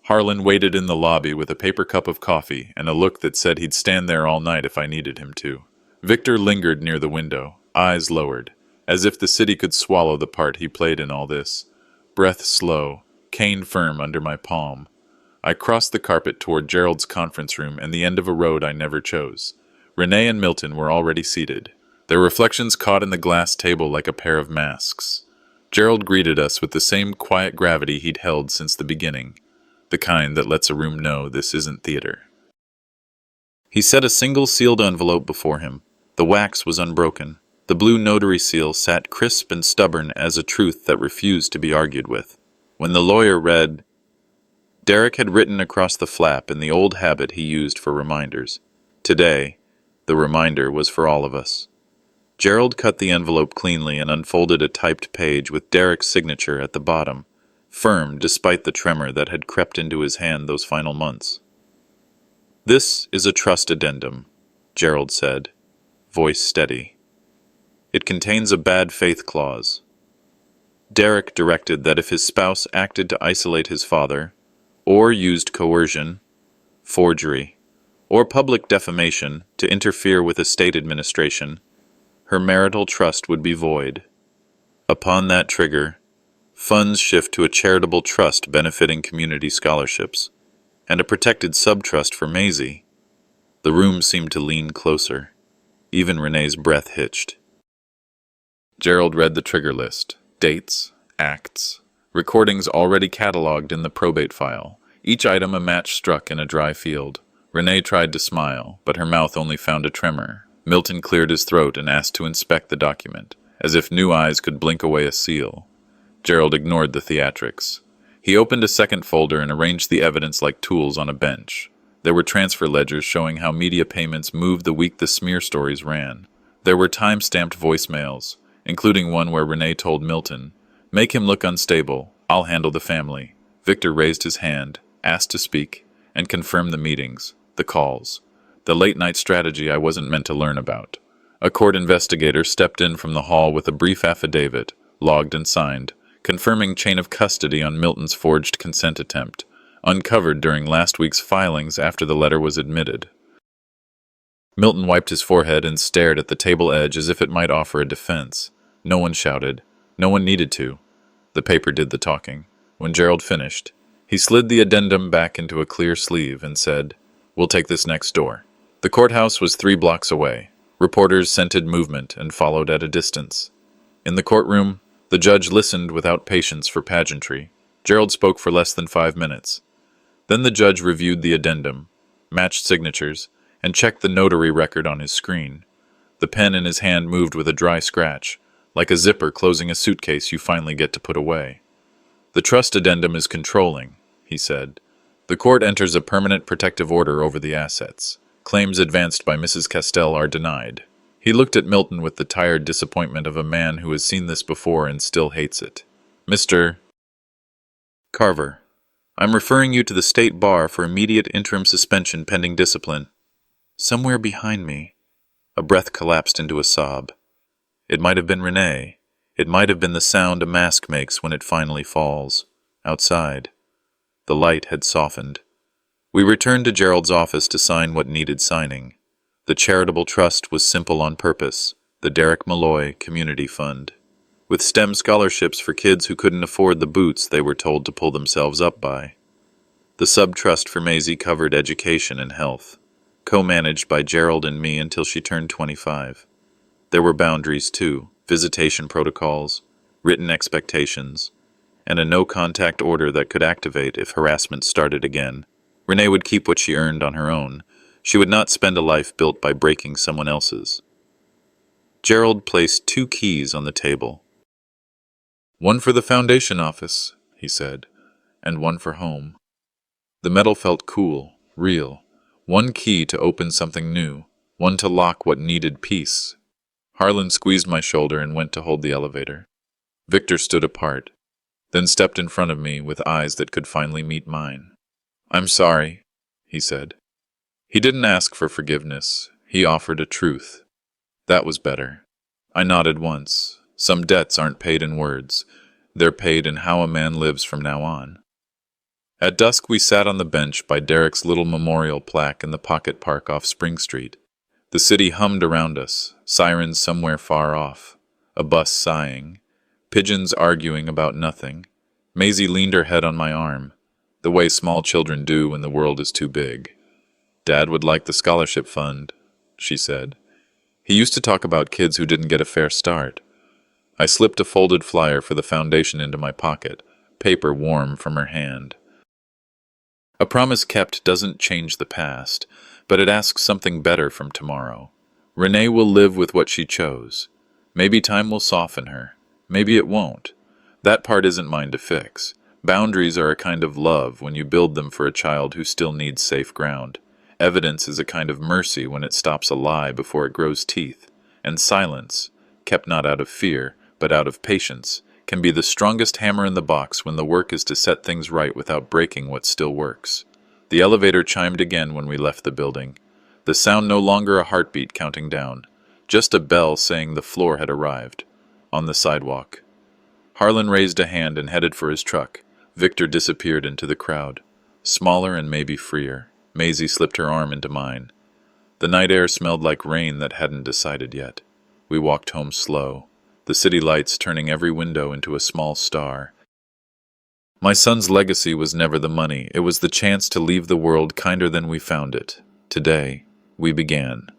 Harlan waited in the lobby with a paper cup of coffee and a look that said he'd stand there all night if I needed him to. Victor lingered near the window, eyes lowered. as if the city could swallow the part he played in all this. Breath slow, cane firm under my palm. I crossed the carpet toward Gerald's conference room and the end of a road I never chose. Renee and Milton were already seated, their reflections caught in the glass table like a pair of masks. Gerald greeted us with the same quiet gravity he'd held since the beginning, the kind that lets a room know this isn't theater. He set a single sealed envelope before him. The wax was unbroken. The blue notary seal sat crisp and stubborn as a truth that refused to be argued with. When the lawyer read, Derek had written across the flap in the old habit he used for reminders. Today, the reminder was for all of us. Gerald cut the envelope cleanly and unfolded a typed page with Derek's signature at the bottom, firm despite the tremor that had crept into his hand those final months. "This is a trust addendum," Gerald said, voice steady. "It contains a bad faith clause. Derek directed that if his spouse acted to isolate his father, or used coercion, forgery, or public defamation to interfere with estate administration, her marital trust would be void. Upon that trigger, funds shift to a charitable trust benefiting community scholarships, and a protected subtrust for Maisie." The room seemed to lean closer. Even Renee's breath hitched. Gerald read the trigger list. Dates, acts, recordings already cataloged in the probate file, each item a match struck in a dry field. Renee tried to smile, but her mouth only found a tremor. Milton cleared his throat and asked to inspect the document, as if new eyes could blink away a seal. Gerald ignored the theatrics. He opened a second folder and arranged the evidence like tools on a bench. There were transfer ledgers showing how media payments moved the week the smear stories ran. There were time-stamped voicemails, including one where Renee told Milton, "Make him look unstable. I'll handle the family." Victor raised his hand, asked to speak, and confirmed the meetings, the calls, the late-night strategy I wasn't meant to learn about. A court investigator stepped in from the hall with a brief affidavit, logged and signed, confirming chain of custody on Milton's forged consent attempt, uncovered during last week's filings after the letter was admitted. Milton wiped his forehead and stared at the table edge as if it might offer a defense. No one shouted. No one needed to. The paper did the talking. When Gerald finished, he slid the addendum back into a clear sleeve and said, "We'll take this next door." The courthouse was 3 blocks away. Reporters scented movement and followed at a distance. In the courtroom, the judge listened without patience for pageantry. Gerald spoke for less than 5 minutes. Then the judge reviewed the addendum, matched signatures, and checked the notary record on his screen. The pen in his hand moved with a dry scratch, like a zipper closing a suitcase you finally get to put away. "The trust addendum is controlling," he said. "The court enters a permanent protective order over the assets. Claims advanced by Mrs. Castell are denied." He looked at Milton with the tired disappointment of a man who has seen this before and still hates it. "Mr. Carver, I'm referring you to the state bar for immediate interim suspension pending discipline." Somewhere behind me, a breath collapsed into a sob. It might have been Renee. It might have been the sound a mask makes when it finally falls. Outside, the light had softened. We returned to Gerald's office to sign what needed signing. The charitable trust was simple on purpose, the Derek Malloy Community Fund, with STEM scholarships for kids who couldn't afford the boots they were told to pull themselves up by. The sub-trust for Maisie covered education and health, co-managed by Gerald and me until she turned 25. There were boundaries too, visitation protocols, written expectations, and a no-contact order that could activate if harassment started again. Renee would keep what she earned on her own. She would not spend a life built by breaking someone else's. Gerald placed 2 keys on the table. "One for the foundation office," he said, "and one for home." The metal felt cool, real. One key to open something new, one to lock what needed peace. Harlan squeezed my shoulder and went to hold the elevator. Victor stood apart, then stepped in front of me with eyes that could finally meet mine. "I'm sorry," he said. He didn't ask for forgiveness. He offered a truth. That was better. I nodded once. Some debts aren't paid in words. They're paid in how a man lives from now on. At dusk we sat on the bench by Derek's little memorial plaque in the pocket park off Spring Street. The city hummed around us, sirens somewhere far off. A bus sighing. Pigeons arguing about nothing. Maisie leaned her head on my arm, the way small children do when the world is too big. "Dad would like the scholarship fund," she said. "He used to talk about kids who didn't get a fair start." I slipped a folded flyer for the foundation into my pocket, paper warm from her hand. A promise kept doesn't change the past, but it asks something better from tomorrow. Renee will live with what she chose. Maybe time will soften her. Maybe it won't. That part isn't mine to fix. Boundaries are a kind of love when you build them for a child who still needs safe ground. Evidence is a kind of mercy when it stops a lie before it grows teeth. And silence, kept not out of fear, but out of patience, can be the strongest hammer in the box when the work is to set things right without breaking what still works. The elevator chimed again when we left the building. The sound no longer a heartbeat counting down, just a bell saying the floor had arrived. On the sidewalk. Harlan raised a hand and headed for his truck. Victor disappeared into the crowd. Smaller and maybe freer. Maisie slipped her arm into mine. The night air smelled like rain that hadn't decided yet. We walked home slow, the city lights turning every window into a small star. My son's legacy was never the money, it was the chance to leave the world kinder than we found it. Today, we began.